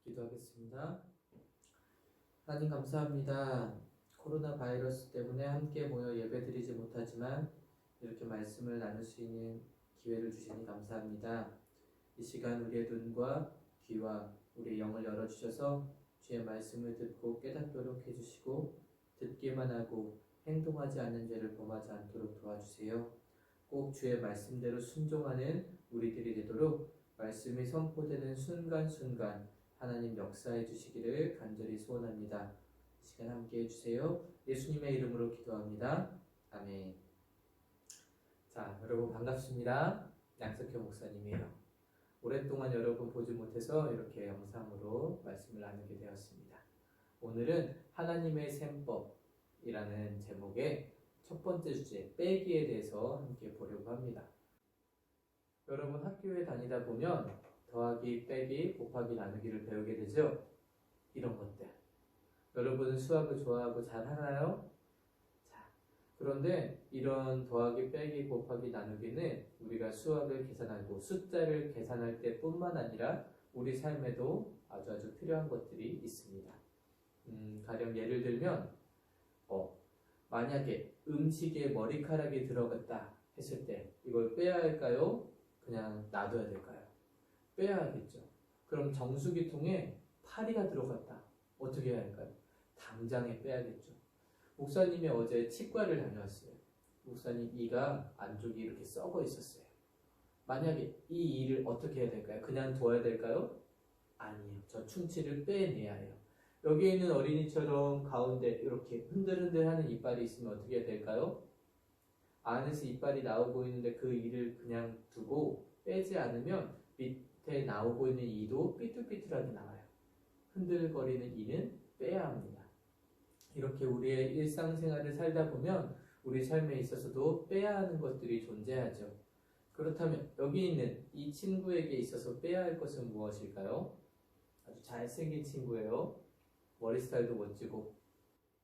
기도하겠습니다. 하나님 감사합니다. 코로나 바이러스 때문에 함께 모여 예배드리지 못하지만 이렇게 말씀을 나눌 수 있는 기회를 주시니 감사합니다. 이 시간 우리의 눈과 귀와 우리의 영을 열어주셔서 주의 말씀을 듣고 깨닫도록 해주시고 듣기만 하고 행동하지 않는 죄를 범하지 않도록 도와주세요. 꼭 주의 말씀대로 순종하는 우리들이 되도록 말씀이 선포되는 순간순간 하나님 역사해 주시기를 간절히 소원합니다. 이 시간 함께 해주세요. 예수님의 이름으로 기도합니다. 아멘. 자, 여러분 반갑습니다. 양석현 목사님이에요. 오랫동안 여러분 보지 못해서 이렇게 영상으로 말씀을 나누게 되었습니다. 오늘은 하나님의 셈법이라는 제목의 첫 번째 주제, 빼기에 대해서 함께 보려고 합니다. 여러분 학교에 다니다 보면 더하기, 빼기, 곱하기, 나누기를 배우게 되죠? 이런 것들. 여러분은 수학을 좋아하고 잘 하나요? 자, 그런데 이런 더하기, 빼기, 곱하기, 나누기는 우리가 수학을 계산하고 숫자를 계산할 때뿐만 아니라 우리 삶에도 아주 필요한 것들이 있습니다. 가령 예를 들면 만약에 음식에 머리카락이 들어갔다 했을 때 이걸 빼야 할까요? 그냥 놔둬야 될까요? 빼야겠죠. 그럼 정수기통에 파리가 들어갔다. 어떻게 해야 할까요? 당장에 빼야겠죠. 목사님이 어제 치과를 다녀왔어요. 목사님 이가 안쪽이 이렇게 썩어 있었어요. 만약에 이 이를 어떻게 해야 될까요? 그냥 둬야 될까요? 아니에요. 저 충치를 빼내야 해요. 여기에 있는 어린이처럼 가운데 이렇게 흔들흔들하는 이빨이 있으면 어떻게 해야 될까요? 안에서 이빨이 나오고 있는데 그 이를 그냥 두고 빼지 않으면 밑에 나오고 있는 이도 삐뚤삐뚤하게 나와요. 흔들거리는 이는 빼야 합니다. 이렇게 우리의 일상생활을 살다 보면 우리 삶에 있어서도 빼야 하는 것들이 존재하죠. 그렇다면 여기 있는 이 친구에게 있어서 빼야 할 것은 무엇일까요? 아주 잘생긴 친구예요. 머리 스타일도 멋지고.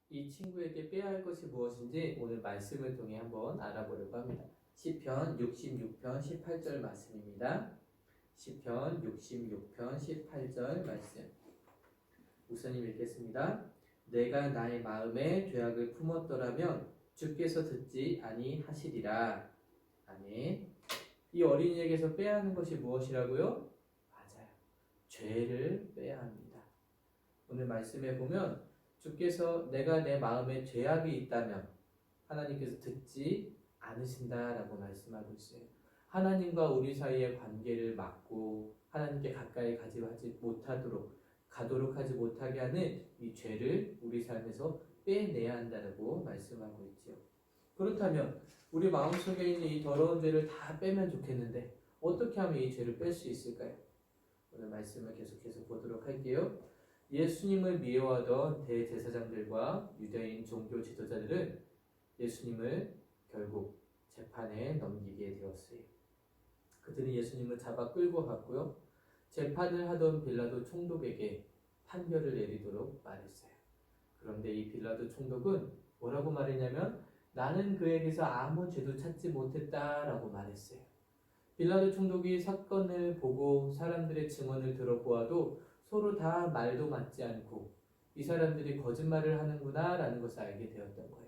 이 친구에게 빼야 할 것이 무엇인지 오늘 말씀을 통해 한번 알아보려고 합니다. 시편 66편 18절 말씀입니다. 시편 66편 18절 말씀. 목사님 읽겠습니다. 내가 나의 마음에 죄악을 품었더라면 주께서 듣지 아니하시리라. 아멘. 이 어린이에게서 빼야 하는 것이 무엇이라고요? 맞아요. 죄를 빼야 합니다. 오늘 말씀에 보면 주께서 내가 내 마음에 죄악이 있다면 하나님께서 듣지 않으신다라고 말씀하고 있어요. 하나님과 우리 사이의 관계를 막고 하나님께 가까이 가도록 하지 못하게 하는 이 죄를 우리 삶에서 빼내야 한다고 말씀하고 있죠. 그렇다면 우리 마음속에 있는 이 더러운 죄를 다 빼면 좋겠는데 어떻게 하면 이 죄를 뺄 수 있을까요? 오늘 말씀을 계속해서 보도록 할게요. 예수님을 미워하던 대제사장들과 유대인 종교 지도자들은 예수님을 결국 재판에 넘기게 되었어요. 그들은 예수님을 잡아 끌고 갔고요. 재판을 하던 빌라도 총독에게 판결을 내리도록 말했어요. 그런데 이 빌라도 총독은 뭐라고 말했냐면 나는 그에게서 아무 죄도 찾지 못했다라고 말했어요. 빌라도 총독이 사건을 보고 사람들의 증언을 들어보아도 서로 다 말도 맞지 않고 이 사람들이 거짓말을 하는구나 라는 것을 알게 되었던 거예요.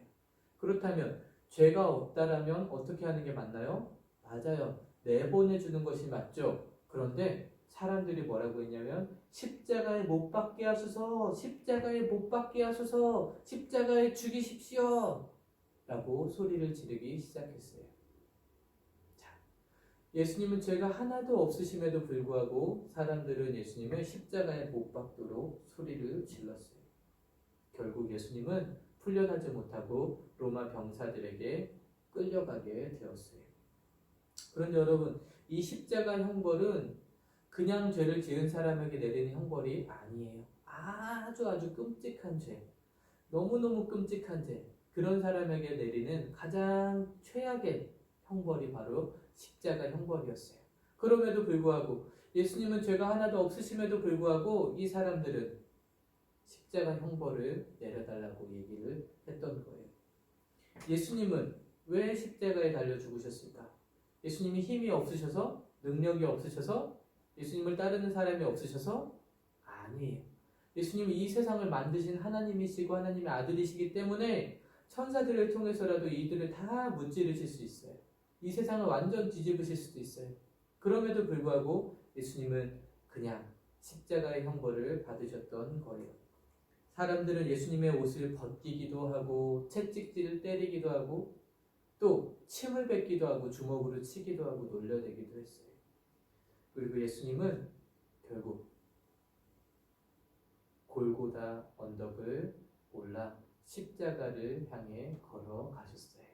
그렇다면 죄가 없다라면 어떻게 하는 게 맞나요? 맞아요. 내보내주는 것이 맞죠. 그런데 사람들이 뭐라고 했냐면 십자가에 못 박게 하소서, 십자가에 못 박게 하소서, 십자가에 죽이십시오 라고 소리를 지르기 시작했어요. 예수님은 죄가 하나도 없으심에도 불구하고 사람들은 예수님을 십자가에 못 박도록 소리를 질렀어요. 결국 예수님은 풀려나지 못하고 로마 병사들에게 끌려가게 되었어요. 그런데 여러분, 이 십자가 형벌은 그냥 죄를 지은 사람에게 내리는 형벌이 아니에요. 아주 끔찍한 죄, 너무너무 끔찍한 죄, 그런 사람에게 내리는 가장 최악의 형벌이 바로 십자가 형벌이었어요. 그럼에도 불구하고 예수님은 죄가 하나도 없으심에도 불구하고 이 사람들은 십자가 형벌을 내려달라고 얘기를 했던 거예요. 예수님은 왜 십자가에 달려 죽으셨을까? 예수님이 힘이 없으셔서? 능력이 없으셔서? 예수님을 따르는 사람이 없으셔서? 아니에요. 예수님은 이 세상을 만드신 하나님이시고 하나님의 아들이시기 때문에 천사들을 통해서라도 이들을 다 무찌르실 수 있어요. 이 세상을 완전 뒤집으실 수도 있어요. 그럼에도 불구하고 예수님은 그냥 십자가의 형벌을 받으셨던 거예요. 사람들은 예수님의 옷을 벗기기도 하고 채찍질을 때리기도 하고 또 침을 뱉기도 하고 주먹으로 치기도 하고 놀려대기도 했어요. 그리고 예수님은 결국 골고다 언덕을 올라 십자가를 향해 걸어가셨어요.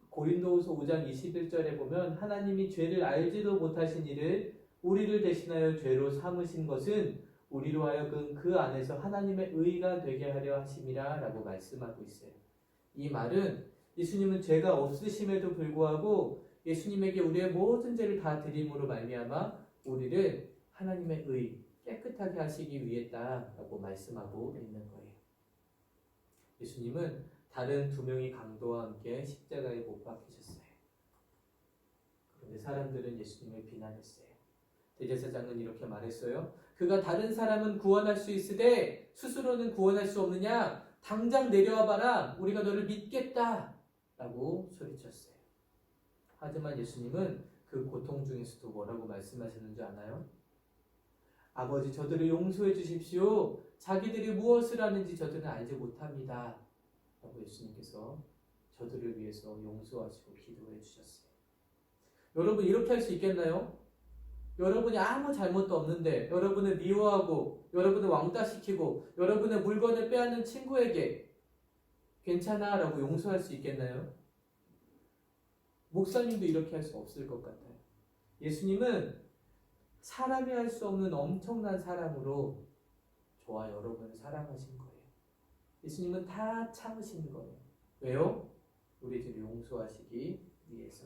고린도후서 5장 21절에 보면 하나님이 죄를 알지도 못하신 이를 우리를 대신하여 죄로 삼으신 것은 우리로 하여금 그 안에서 하나님의 의가 되게 하려 하심이라 라고 말씀하고 있어요. 이 말은 예수님은 죄가 없으심에도 불구하고 예수님에게 우리의 모든 죄를 다 드림으로 말미암아 우리를 하나님의 의, 깨끗하게 하시기 위했다라고 말씀하고 있는 거예요. 예수님은 다른 두 명의 강도와 함께 십자가에 못 박히셨어요. 그런데 사람들은 예수님을 비난했어요. 대제사장은 이렇게 말했어요. 그가 다른 사람은 구원할 수 있으되 스스로는 구원할 수 없느냐? 당장 내려와 봐라. 우리가 너를 믿겠다. 라고 소리쳤어요. 하지만 예수님은 그 고통 중에서도 뭐라고 말씀하셨는지 아나요? 아버지 저들을 용서해 주십시오. 자기들이 무엇을 하는지 저들은 알지 못합니다. 라고 예수님께서 저들을 위해서 용서하시고 기도해 주셨어요. 여러분 이렇게 할 수 있겠나요? 여러분이 아무 잘못도 없는데 여러분을 미워하고 여러분을 왕따시키고 여러분의 물건을 빼앗는 친구에게 괜찮아 라고 용서할 수 있겠나요? 목사님도 이렇게 할 수 없을 것 같아요. 예수님은 사람이 할 수 없는 엄청난 사랑으로 저와 여러분을 사랑하신 거예요. 예수님은 다 참으신 거예요. 왜요? 우리들을 용서하시기 위해서.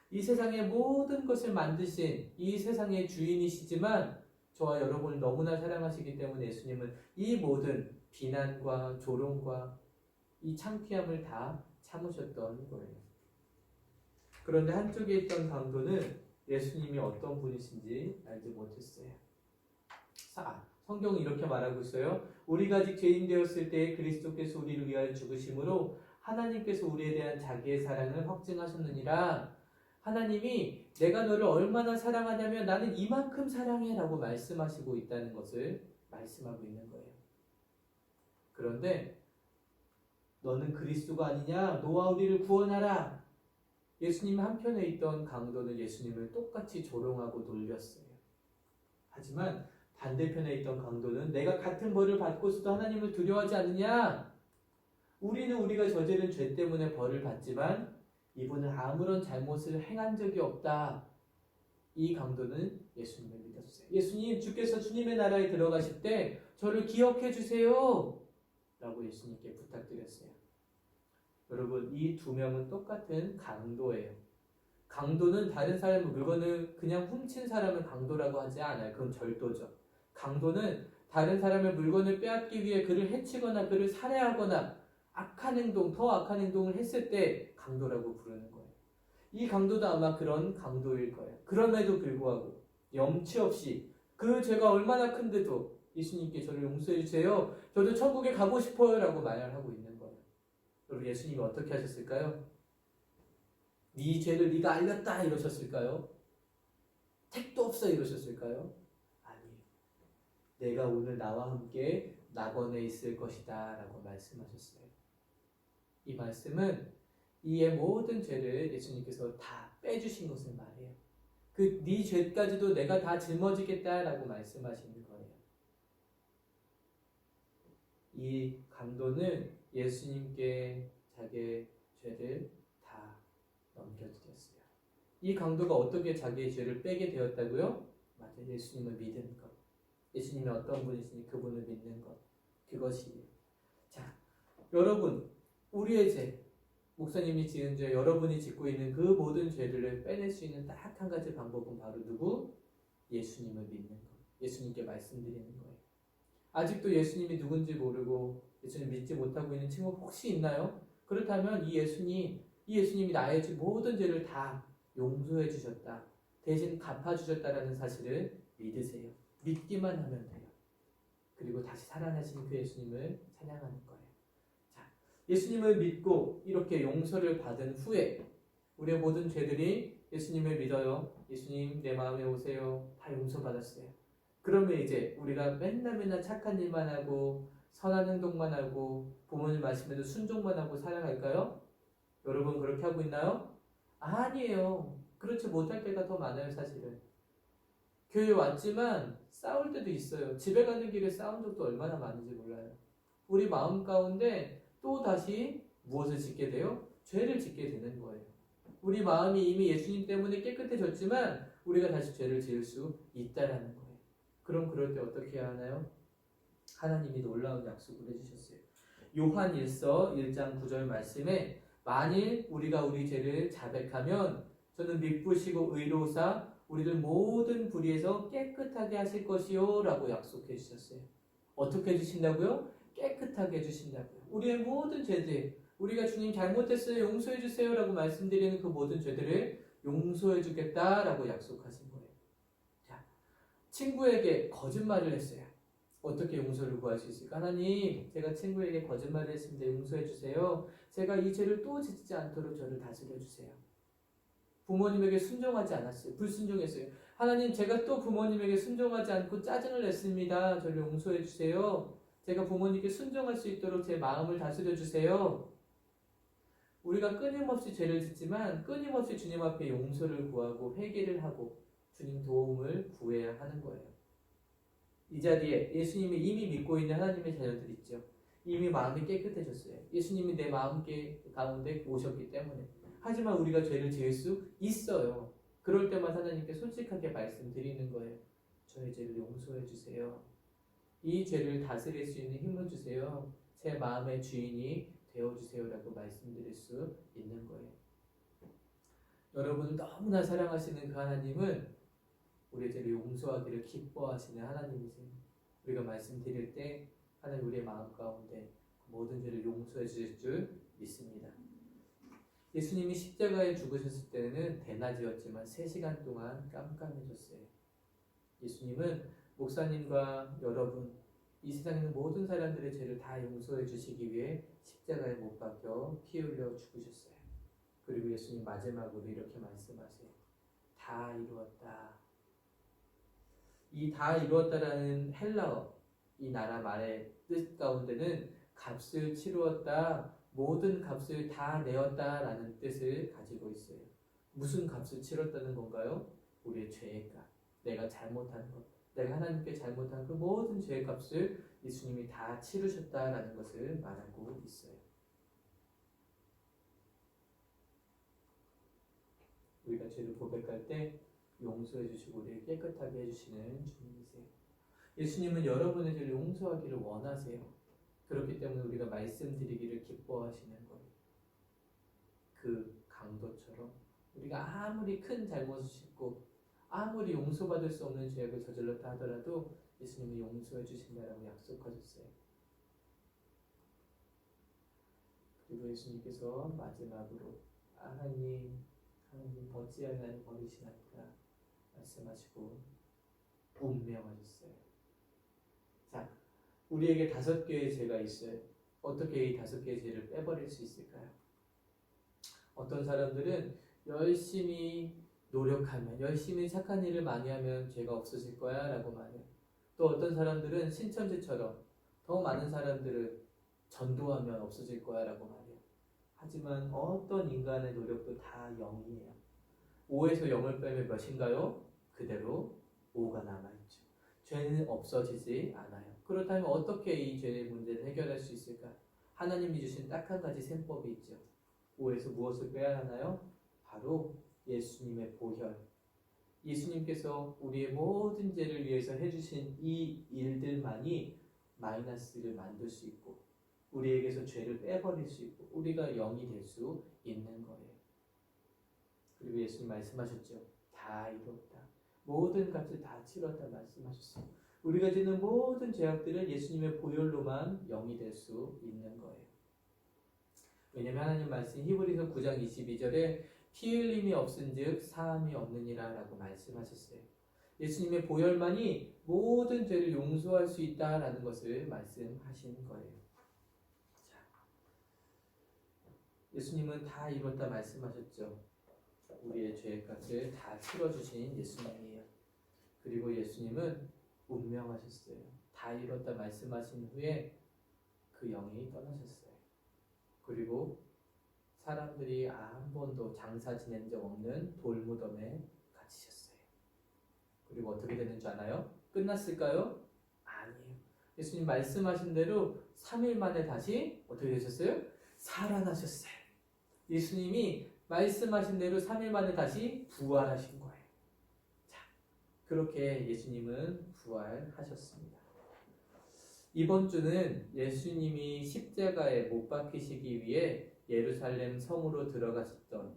이 세상의 모든 것을 만드신 이 세상의 주인이시지만 저와 여러분을 너무나 사랑하시기 때문에 예수님은 이 모든 비난과 조롱과 이 창피함을 다 참으셨던 거예요. 그런데 한쪽에 있던 강도는 예수님이 어떤 분이신지 알지 못했어요. 성경은 이렇게 말하고 있어요. 우리가 아직 죄인 되었을 때 그리스도께서 우리를 위하여 죽으심으로 하나님께서 우리에 대한 자기의 사랑을 확증하셨느니라. 하나님이 내가 너를 얼마나 사랑하냐면 나는 이만큼 사랑해 라고 말씀하시고 있다는 것을 말씀하고 있는 거예요. 그런데 너는 그리스도가 아니냐? 너와 우리를 구원하라. 예수님 한편에 있던 강도는 예수님을 똑같이 조롱하고 놀렸어요. 하지만 반대편에 있던 강도는 내가 같은 벌을 받고서도 하나님을 두려워하지 않느냐? 우리는 우리가 저지른 죄 때문에 벌을 받지만 이분은 아무런 잘못을 행한 적이 없다. 이 강도는 예수님을 믿었어요. 예수님, 주께서 주님의 나라에 들어가실 때 저를 기억해 주세요. 라고 예수님께 부탁드렸어요. 여러분, 이 두 명은 똑같은 강도예요. 강도는 다른 사람의 물건을 그냥 훔친 사람을 강도라고 하지 않아요. 그건 절도죠. 강도는 다른 사람의 물건을 빼앗기 위해 그를 해치거나 그를 살해하거나 악한 행동, 더 악한 행동을 했을 때 강도라고 부르는 거예요. 이 강도도 아마 그런 강도일 거예요. 그럼에도 불구하고 염치 없이 그 죄가 얼마나 큰데도 예수님께 저를 용서해 주세요. 저도 천국에 가고 싶어요. 라고 말을 하고 있는 거예요. 여러분 예수님이 어떻게 하셨을까요? 네 죄를 네가 알렸다 이러셨을까요? 택도 없어 이러셨을까요? 아니에요. 내가 오늘 나와 함께 낙원에 있을 것이다 라고 말씀하셨어요. 이 말씀은 이의 모든 죄를 예수님께서 다 빼주신 것을 말해요. 그 네 죄까지도 내가 다 짊어지겠다라고 말씀하시는 거예요. 이 강도는 예수님께 자기의 죄를 다 넘겨드렸어요. 이 강도가 어떻게 자기의 죄를 빼게 되었다고요? 맞아요. 예수님을 믿은 것. 예수님이 어떤 분이시니 그분을 믿는 것. 그것이에요. 자, 여러분, 우리의 죄, 목사님이 지은 죄, 여러분이 짓고 있는 그 모든 죄를 빼낼 수 있는 딱 한 가지 방법은 바로 누구? 예수님을 믿는 것. 예수님께 말씀드리는 거예요. 아직도 예수님이 누군지 모르고 예수님 믿지 못하고 있는 친구 혹시 있나요? 그렇다면 이 예수님이 나의 모든 죄를 다 용서해 주셨다. 대신 갚아주셨다라는 사실을 믿으세요. 믿기만 하면 돼요. 그리고 다시 살아나신 그 예수님을 찬양하는 거예요. 자, 예수님을 믿고 이렇게 용서를 받은 후에 우리의 모든 죄들이 예수님을 믿어요. 예수님 내 마음에 오세요. 다 용서받았어요. 그러면 이제 우리가 맨날 착한 일만 하고 선한 행동만 하고 부모님 말씀에도 순종만 하고 살아갈까요? 여러분 그렇게 하고 있나요? 아니에요. 그렇지 못할 때가 더 많아요, 사실은. 교회 왔지만 싸울 때도 있어요. 집에 가는 길에 싸운 적도 얼마나 많은지 몰라요. 우리 마음 가운데 또 다시 무엇을 짓게 돼요? 죄를 짓게 되는 거예요. 우리 마음이 이미 예수님 때문에 깨끗해졌지만 우리가 다시 죄를 지을 수 있다라는 거예요. 그럼 그럴 때 어떻게 해야 하나요? 하나님이 놀라운 약속을 해주셨어요. 요한 1서 1장 9절 말씀에 만일 우리가 우리 죄를 자백하면 저는 미쁘시고 의로우사 우리를 모든 불의에서 깨끗하게 하실 것이요 라고 약속해 주셨어요. 어떻게 해주신다고요? 깨끗하게 해주신다고요. 우리의 모든 죄들, 우리가 주님 잘못했어요 용서해 주세요 라고 말씀드리는 그 모든 죄들을 용서해 주겠다라고 약속하신 거예요. 자, 친구에게 거짓말을 했어요. 어떻게 용서를 구할 수 있을까? 하나님, 제가 친구에게 거짓말을 했습니다. 용서해 주세요. 제가 이 죄를 또 짓지 않도록 저를 다스려 주세요. 부모님에게 순종하지 않았어요. 불순종했어요. 하나님, 제가 또 부모님에게 순종하지 않고 짜증을 냈습니다. 저를 용서해 주세요. 제가 부모님께 순종할 수 있도록 제 마음을 다스려 주세요. 우리가 끊임없이 죄를 짓지만 끊임없이 주님 앞에 용서를 구하고 회개를 하고 주님 도움을 구해야 하는 거예요. 이 자리에 예수님이 이미 믿고 있는 하나님의 자녀들 있죠. 이미 마음이 깨끗해졌어요. 예수님이 내 마음 가운데 오셨기 때문에. 하지만 우리가 죄를 지을 수 있어요. 그럴 때마다 하나님께 솔직하게 말씀드리는 거예요. 저의 죄를 용서해 주세요. 이 죄를 다스릴 수 있는 힘을 주세요. 제 마음의 주인이 되어주세요 라고 말씀드릴 수 있는 거예요. 여러분을 너무나 사랑하시는 그 하나님은 우리의 죄를 용서하기를 기뻐하시는 하나님이세요. 우리가 말씀드릴 때 하나님 우리의 마음 가운데 모든 죄를 용서해 주실 줄 믿습니다. 예수님이 십자가에 죽으셨을 때는 대낮이었지만 3시간 동안 깜깜해졌어요. 예수님은 목사님과 여러분, 이 세상에 있는 모든 사람들의 죄를 다 용서해 주시기 위해 십자가에 못 박혀 피 흘려 죽으셨어요. 그리고 예수님 마지막으로 이렇게 말씀하세요. 다 이루었다. 이 다 이루었다라는 헬라어, 이 나라 말의 뜻 가운데는 값을 치루었다, 모든 값을 다 내었다라는 뜻을 가지고 있어요. 무슨 값을 치렀다는 건가요? 우리의 죄의 값, 내가 잘못한 것, 내가 하나님께 잘못한 그 모든 죄의 값을 예수님이 다 치르셨다라는 것을 말하고 있어요. 우리가 죄를 고백할 때 용서해 주시고 우리를 깨끗하게 해주시는 주님이세요. 예수님은 여러분의 죄를 용서하기를 원하세요. 그렇기 때문에 우리가 말씀드리기를 기뻐하시는 거예요. 그 강도처럼 우리가 아무리 큰 잘못을 짓고 아무리 용서받을 수 없는 죄악을 저질렀다 하더라도 예수님이 용서해 주신다라고 약속하셨어요. 그리고 예수님께서 마지막으로 하나님 어찌하여 나를 버리시나이까 말씀하시고 운명하셨어요. 자, 우리에게 5개의 죄가 있어요. 어떻게 이 5개의 죄를 빼버릴 수 있을까요? 어떤 사람들은 열심히 노력하면, 열심히 착한 일을 많이 하면 죄가 없어질 거야 라고 말해요. 또 어떤 사람들은 신천지처럼 더 많은 사람들을 전도하면 없어질 거야 라고 말해요. 하지만 어떤 인간의 노력도 다 0이에요. 5에서 0을 빼면 몇인가요? 그대로 5가 남아있죠. 죄는 없어지지 않아요. 그렇다면 어떻게 이 죄의 문제를 해결할 수 있을까? 하나님이 주신 딱 한 가지 셈법이 있죠. 5에서 무엇을 빼야 하나요? 바로 예수님의 보혈. 예수님께서 우리의 모든 죄를 위해서 해주신 이 일들만이 마이너스를 만들 수 있고 우리에게서 죄를 빼버릴 수 있고 우리가 0이 될 수 있는 거예요. 그리고 예수님 말씀하셨죠. 다 이뤘다. 모든 값을 다 치렀다 말씀하셨어요. 우리가 짓는 모든 죄악들은 예수님의 보혈로만 0이 될 수 있는 거예요. 왜냐하면 하나님 말씀 히브리서 9장 22절에 피 흘림이 없은즉 사함이 없느니라 라고 말씀하셨어요. 예수님의 보혈만이 모든 죄를 용서할 수 있다라는 것을 말씀하신 거예요. 자, 예수님은 다 이뤘다 말씀하셨죠. 우리의 죄값을 다 치러주신 예수님이에요. 그리고 예수님은 운명하셨어요. 다 이뤘다 말씀하신 후에 그 영이 떠나셨어요. 그리고 사람들이 한 번도 장사 지낸 적 없는 돌무덤에 갇히셨어요. 그리고 어떻게 되는 줄 아나요? 끝났을까요? 아니에요. 예수님 말씀하신 대로 3일 만에 다시 어떻게 되셨어요? 살아나셨어요. 예수님이 말씀하신 대로 3일 만에 다시 부활하신 거예요. 자, 그렇게 예수님은 부활하셨습니다. 이번 주는 예수님이 십자가에 못 박히시기 위해 예루살렘 성으로 들어가셨던,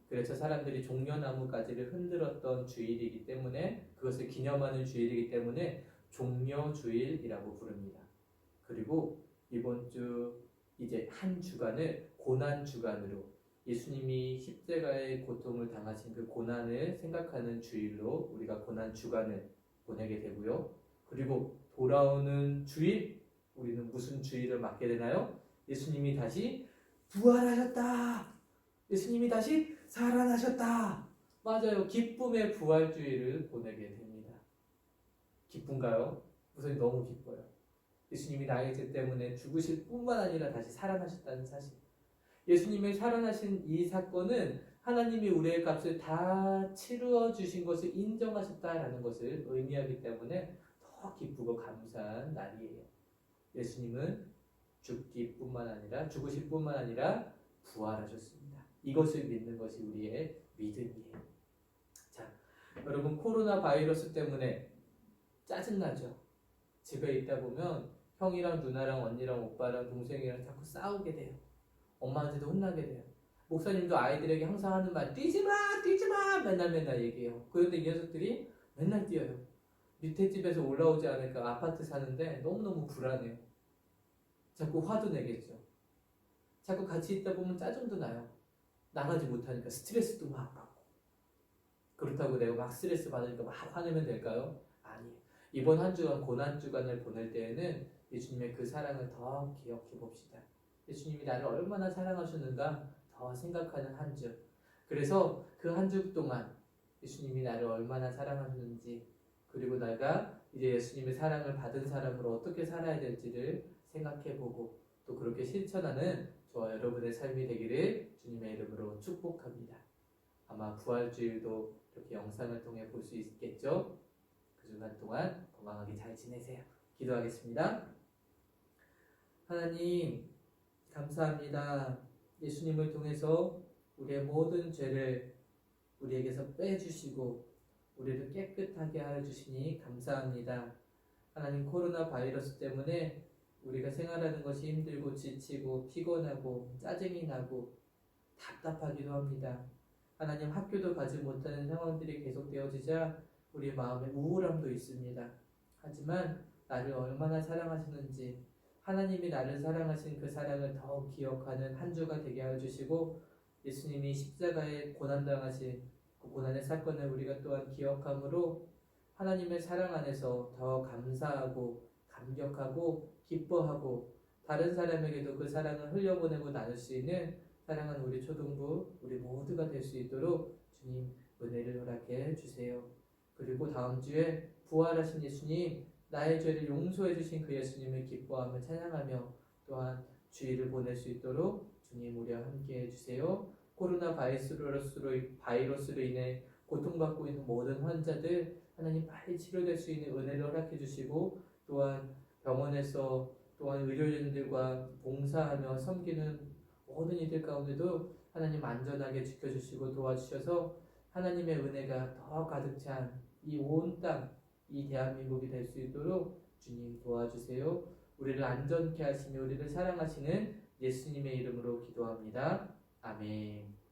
그래서 사람들이 종려나무 가지를 흔들었던 주일이기 때문에, 그것을 기념하는 주일이기 때문에 종려주일이라고 부릅니다. 그리고 이번 주 이제 한 주간을 고난주간으로, 예수님이 십자가의 고통을 당하신 그 고난을 생각하는 주일로 우리가 고난주간을 보내게 되고요. 그리고 돌아오는 주일, 우리는 무슨 주일을 맞게 되나요? 예수님이 다시 부활하셨다! 예수님이 다시 살아나셨다! 맞아요. 기쁨의 부활주일을 보내게 됩니다. 기쁜가요? 우선 너무 기뻐요. 예수님이 나의 죄 때문에 죽으실 뿐만 아니라 다시 살아나셨다는 사실. 예수님이 살아나신 이 사건은 하나님이 우리의 값을 다 치루어 주신 것을 인정하셨다라는 것을 의미하기 때문에 더 기쁘고 감사한 날이에요. 예수님은 죽으실 뿐만 아니라 부활하셨습니다. 이것을 믿는 것이 우리의 믿음이에요. 자, 여러분, 코로나 바이러스 때문에 짜증나죠? 집에 있다 보면 형이랑 누나랑 언니랑 오빠랑 동생이랑 자꾸 싸우게 돼요. 엄마한테도 혼나게 돼요. 목사님도 아이들에게 항상 하는 말, 뛰지마! 뛰지마! 맨날 얘기해요. 그런데 이 녀석들이 맨날 뛰어요. 밑에 집에서 올라오지 않을까. 아파트 사는데 너무너무 불안해요. 자꾸 화도 내겠죠. 자꾸 같이 있다 보면 짜증도 나요. 나가지 못하니까 스트레스도 막 받고. 그렇다고 내가 막 스트레스 받으니까 막 화내면 될까요? 아니에요. 이번 한 주간 고난주간을 보낼 때에는 예수님의 그 사랑을 더 기억해 봅시다. 예수님이 나를 얼마나 사랑하셨는가 더 생각하는 한 주. 그래서 그 한 주 동안 예수님이 나를 얼마나 사랑하셨는지, 그리고 내가 이제 예수님의 사랑을 받은 사람으로 어떻게 살아야 될지를 생각해보고 또 그렇게 실천하는 저와 여러분의 삶이 되기를 주님의 이름으로 축복합니다. 아마 부활주일도 이렇게 영상을 통해 볼 수 있겠죠? 그 주간 동안 건강하게 잘 지내세요. 기도하겠습니다. 하나님, 감사합니다. 예수님을 통해서 우리의 모든 죄를 우리에게서 빼주시고 우리를 깨끗하게 하여 주시니 감사합니다. 하나님, 코로나 바이러스 때문에 우리가 생활하는 것이 힘들고 지치고 피곤하고 짜증이 나고 답답하기도 합니다. 하나님, 학교도 가지 못하는 상황들이 계속되어지자 우리 마음에 우울함도 있습니다. 하지만 나를 얼마나 사랑하시는지, 하나님이 나를 사랑하신 그 사랑을 더욱 기억하는 한 주가 되게 하여 주시고, 예수님이 십자가에 고난당하신 그 고난의 사건을 우리가 또한 기억함으로 하나님의 사랑 안에서 더 감사하고 감격하고 기뻐하고 다른 사람에게도 그 사랑을 흘려보내고 나눌 수 있는 사랑하는 우리 초등부, 우리 모두가 될 수 있도록 주님 은혜를 허락해 주세요. 그리고 다음 주에 부활하신 예수님, 나의 죄를 용서해 주신 그 예수님을 기뻐하며 찬양하며 또한 주일을 보낼 수 있도록 주님 우리와 함께 해주세요. 코로나 바이러스로 인해 고통받고 있는 모든 환자들 하나님 빨리 치료될 수 있는 은혜를 허락해 주시고, 또한 병원에서 또한 의료진들과 봉사하며 섬기는 모든 이들 가운데도 하나님 안전하게 지켜주시고 도와주셔서 하나님의 은혜가 더 가득 찬 이 온 땅, 이 대한민국이 될 수 있도록 주님 도와주세요. 우리를 안전케 하시며 우리를 사랑하시는 예수님의 이름으로 기도합니다. 아멘.